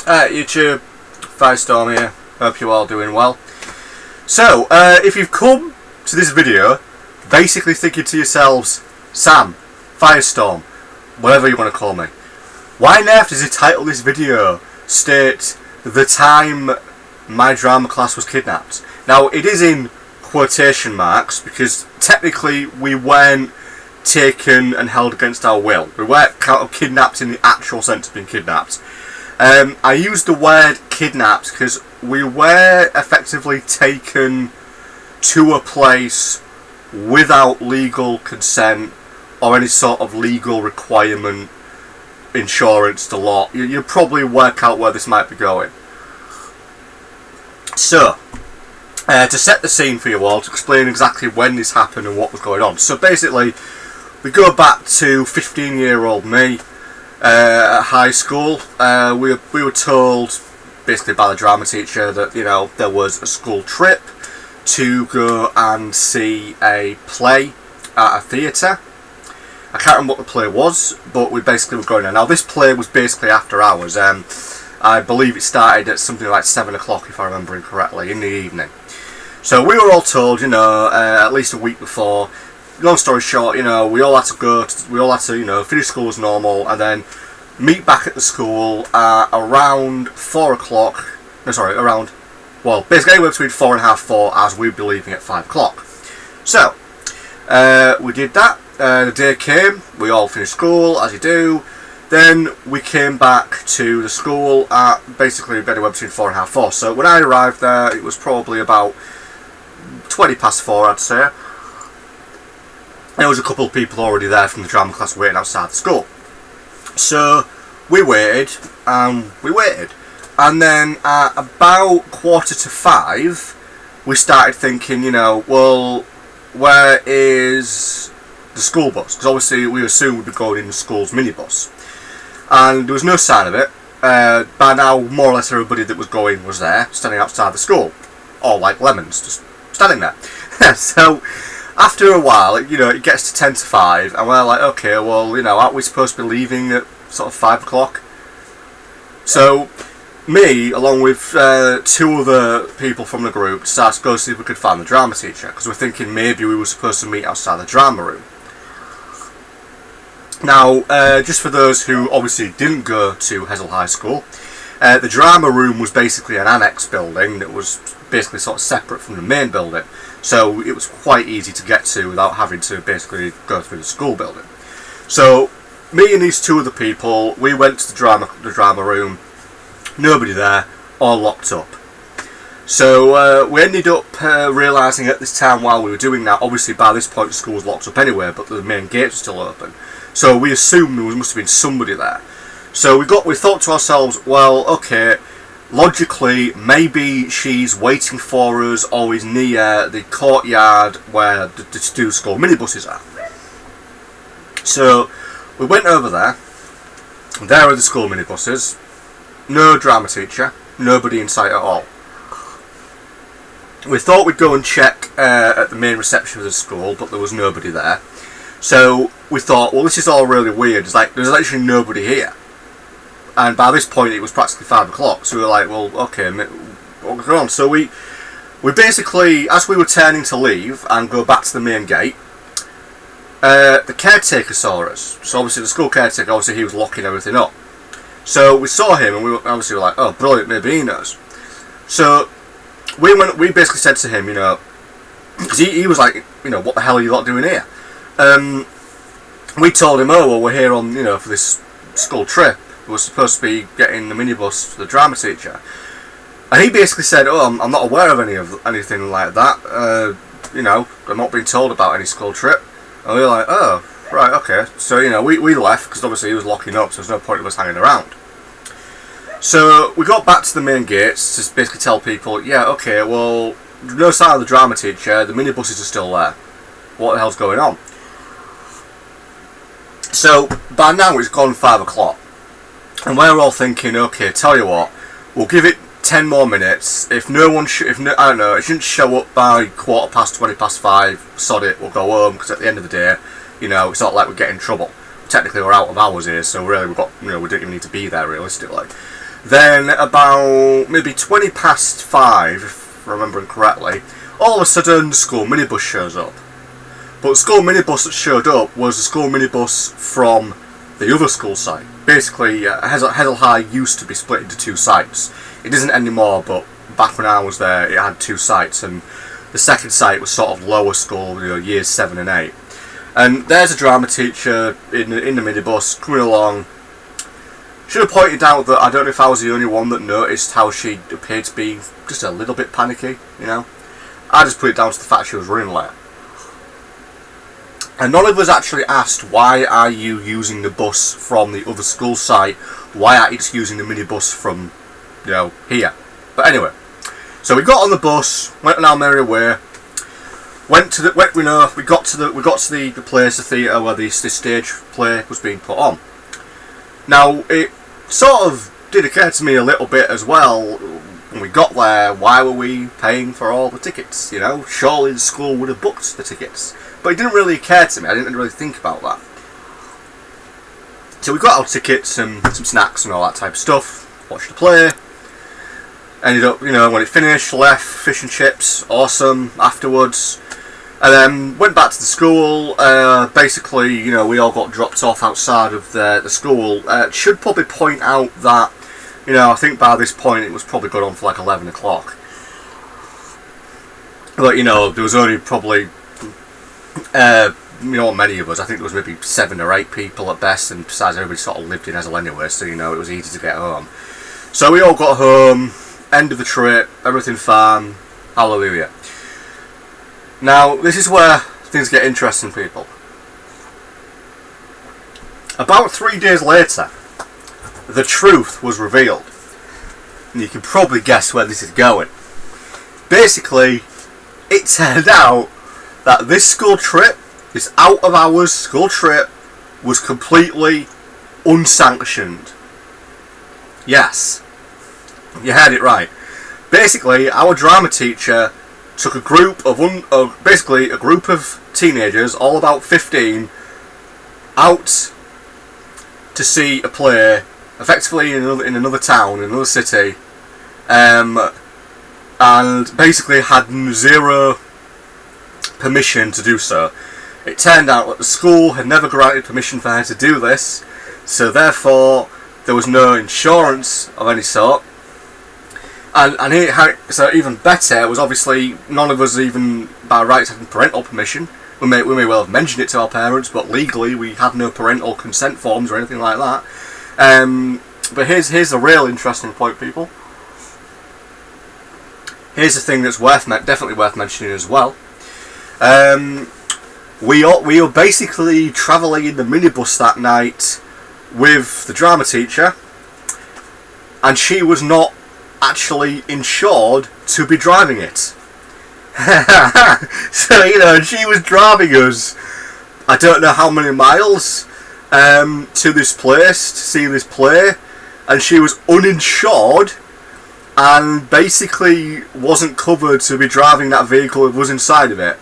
YouTube, Firestorm here, hope you're all doing well. So, if you've come to this video basically thinking to yourselves, Sam, Firestorm, whatever you want to call me, why on earth does the title of this video state the time my drama class was kidnapped? Now, it is in quotation marks because technically we weren't taken and held against our will. We weren't kind of kidnapped in the actual sense of being kidnapped. I used the word kidnapped because we were effectively taken to a place without legal consent or any sort of legal requirement, insurance, the law. You'll probably work out where this might be going. So, to set the scene for you all, to explain exactly when this happened and what was going on. So basically, we go back to 15-year-old me at high school. We were told, basically by the drama teacher, that there was a school trip to go and see a play at a theatre. I can't remember what the play was, but we basically were going there. Now this play was basically after hours. I believe it started at something like 7 o'clock, if I remember correctly, in the evening. So we were all told, at least a week before. Long story short, we all had to finish school as normal and then meet back at the school around 4 o'clock. No, sorry, basically anywhere between 4 and half 4, as we'd be leaving at 5 o'clock. So, we did that. The day came, we all finished school, as you do. Then we came back to the school at basically anywhere between 4 and half 4. So when I arrived there, it was probably about 20 past 4, I'd say. There was a couple of people already there from the drama class waiting outside the school. So we waited, and and then at about 4:45 we started thinking, well, where is the school bus? Because obviously we assumed we'd be going in the school's minibus, and there was no sign of it. By now, more or less everybody that was going was there, standing outside the school, all like lemons, just standing there. So after a while, it gets to 10 to 5, and we're like, okay, well, aren't we supposed to be leaving at sort of 5 o'clock? So, me, along with 2 other people from the group, decided to go see if we could find the drama teacher, because we're thinking maybe we were supposed to meet outside the drama room. Now, just for those who obviously didn't go to High School, the drama room was basically an annex building that was basically sort of separate from the main building. So it was quite easy to get to without having to basically go through the school building. So me and these 2 other people, we went to the drama room. Nobody there, all locked up. So we ended up realising at this time while we were doing that, obviously by this point the school was locked up anyway, but the main gates were still open. So we assumed there must have been somebody there. So we thought to ourselves, well, okay, logically, maybe she's waiting for us or is near the courtyard where the 2 school minibuses are. So we went over there. There are the school minibuses. No drama teacher. Nobody in sight at all. We thought we'd go and check at the main reception of the school, but there was nobody there. So we thought, well, this is all really weird. It's like there's actually nobody here. And by this point, it was practically 5 o'clock. So we were like, well, okay, what's going on? So we basically, as we were turning to leave and go back to the main gate, the caretaker saw us. So obviously the school caretaker, obviously he was locking everything up. So we saw him and we obviously were like, oh, brilliant, maybe he knows. So we basically said to him, because he was like, what the hell are you lot doing here? We told him, oh, well, we're here on, for this school trip. We were supposed to be getting the minibus for the drama teacher. And he basically said, oh, I'm not aware of anything like that. I'm not being told about any school trip. And we were like, oh, right, okay. So, we left, because obviously he was locking up, so there's no point of us hanging around. So, we got back to the main gates to basically tell people, yeah, okay, well, no sign of the drama teacher, the minibuses are still there. What the hell's going on? So, by now it's gone 5 o'clock. And we're all thinking, okay, tell you what, we'll give it 10 more minutes. If no one, I don't know, it shouldn't show up by 20 past 5, sod it, we'll go home, because at the end of the day, it's not like we get in trouble. Technically we're out of hours here, so really we don't even need to be there realistically. Then about maybe 20 past 5, if I'm remembering correctly, all of a sudden the school minibus shows up. But the school minibus that showed up was the school minibus from the other school site. Basically, Hessel High used to be split into 2 sites. It isn't anymore, but back when I was there, it had 2 sites, and the second site was sort of lower school, years 7 and 8. And there's a drama teacher in the minibus coming along. Should have pointed out that I don't know if I was the only one that noticed how she appeared to be just a little bit panicky, I just put it down to the fact she was running late. And none of us actually asked, why are you using the bus from the other school site? Why aren't you just using the minibus from, here? But anyway, so we got on the bus, went on our merry way, we got to the place, the theatre where this stage play was being put on. Now, it sort of did occur to me a little bit as well, when we got there, why were we paying for all the tickets, Surely the school would have booked the tickets. But it didn't really occur to me, I didn't really think about that. So we got our tickets and some snacks and all that type of stuff, watched the play, ended up, when it finished, left, fish and chips, awesome, afterwards. And then went back to the school. Basically, we all got dropped off outside of the school. Should probably point out that, I think by this point it was probably going on for like 11 o'clock. But, there was only probably, not many of us. I think there was maybe 7 or 8 people at best, and besides everybody sort of lived in Hessel anyway, so, it was easy to get home. So we all got home, end of the trip, everything fine, hallelujah. Now, this is where things get interesting, people. About 3 days later, the truth was revealed. And you can probably guess where this is going. Basically, it turned out that this school trip, this out-of-hours school trip, was completely unsanctioned. Yes, you heard it right. Basically, our drama teacher took a group of teenagers, all about 15, out to see a play, effectively in another town, in another city, and basically had zero permission to do so. It turned out that the school had never granted permission for her to do this, so therefore there was no insurance of any sort. So even better was obviously none of us even by rights having parental permission. We may well have mentioned it to our parents, but legally we had no parental consent forms or anything like that. But here's a real interesting point, people. Here's the thing that's definitely worth mentioning as well. We were basically travelling in the minibus that night with the drama teacher, and she was not actually insured to be driving it. So, she was driving us, I don't know how many miles, to this place to see this play, and she was uninsured and basically wasn't covered to be driving that vehicle that was inside of it.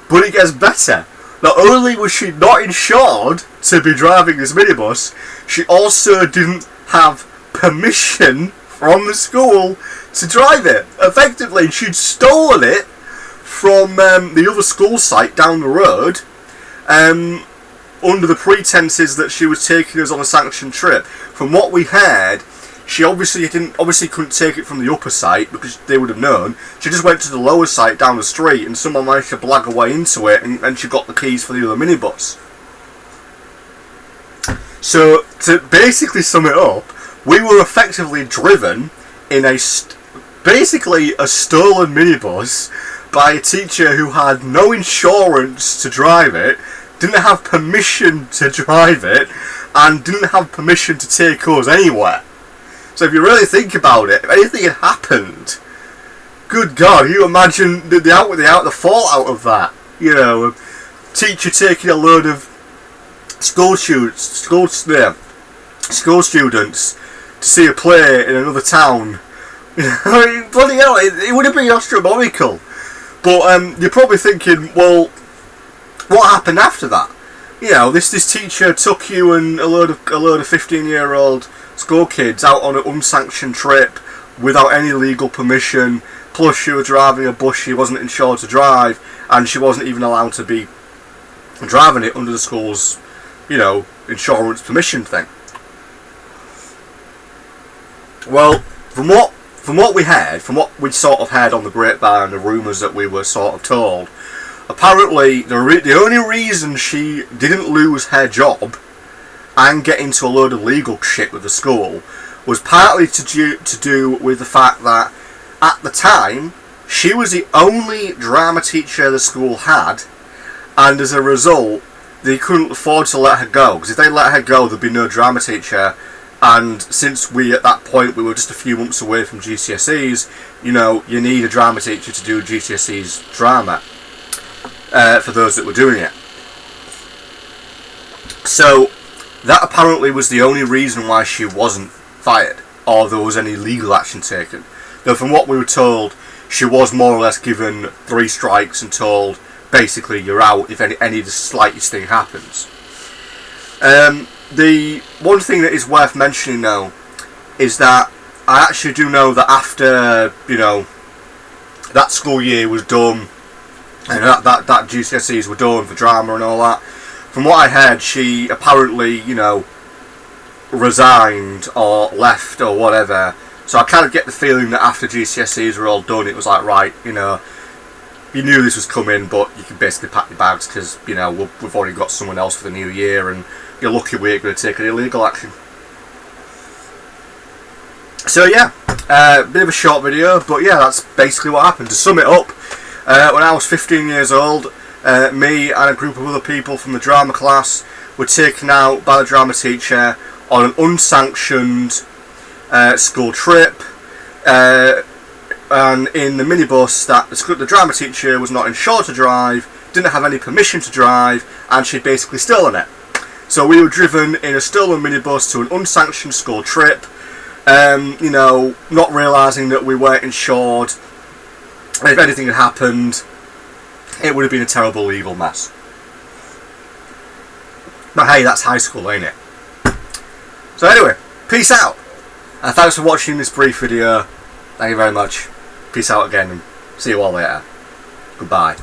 But it gets better. Not only was she not insured to be driving this minibus, she also didn't have permission from the school to drive it. Effectively, she'd stolen it from the other school site down the road, under the pretenses that she was taking us on a sanctioned trip. From what we heard, she obviously couldn't take it from the upper site because they would have known. She just went to the lower site down the street, and someone managed to blag her way into it, and she got the keys for the other minibus. So to basically sum it up, we were effectively driven in basically a stolen minibus by a teacher who had no insurance to drive it, didn't have permission to drive it, and didn't have permission to take us anywhere. So if you really think about it, if anything had happened, good God, you imagine the fallout of that. A teacher taking a load of school students to see a play in another town. Bloody hell, it would have been astronomical. But you're probably thinking, well, what happened after that? This teacher took you and a load of 15-year-old school kids out on an unsanctioned trip without any legal permission. Plus, she was driving a bus she wasn't insured to drive, and she wasn't even allowed to be driving it under the school's, insurance permission thing. Well, from what we heard, from what we sort of heard on the grapevine, the rumours that we were sort of told, apparently the only reason she didn't lose her job and get into a load of legal shit with the school was partly to do with the fact that at the time she was the only drama teacher the school had, and as a result they couldn't afford to let her go, because if they let her go there'd be no drama teacher. And since at that point we were just a few months away from GCSEs, you need a drama teacher to do GCSEs drama for those that were doing it. So that apparently was the only reason why she wasn't fired, or there was any legal action taken. Though from what we were told, she was more or less given 3 strikes and told, basically, you're out if any of the slightest thing happens. The one thing that is worth mentioning though is that I actually do know that after that school year was done and that GCSEs were done for drama and all that, from what I heard, she apparently resigned or left or whatever. So I kind of get the feeling that after GCSEs were all done, it was like, right, you knew this was coming, but you can basically pack your bags because we've already got someone else for the new year, and you're lucky we ain't going to take any legal action. So yeah, bit of a short video, but yeah, that's basically what happened. To sum it up, when I was 15 years old, me and a group of other people from the drama class were taken out by the drama teacher on an unsanctioned school trip, and in the minibus that the drama teacher was not insured to drive, didn't have any permission to drive, and she'd basically stolen it. So we were driven in a stolen minibus to an unsanctioned school trip, not realising that we weren't insured. And if anything had happened, it would have been a terrible legal mess. But hey, that's high school, ain't it? So anyway, peace out. And thanks for watching this brief video. Thank you very much. Peace out again, and see you all later. Goodbye.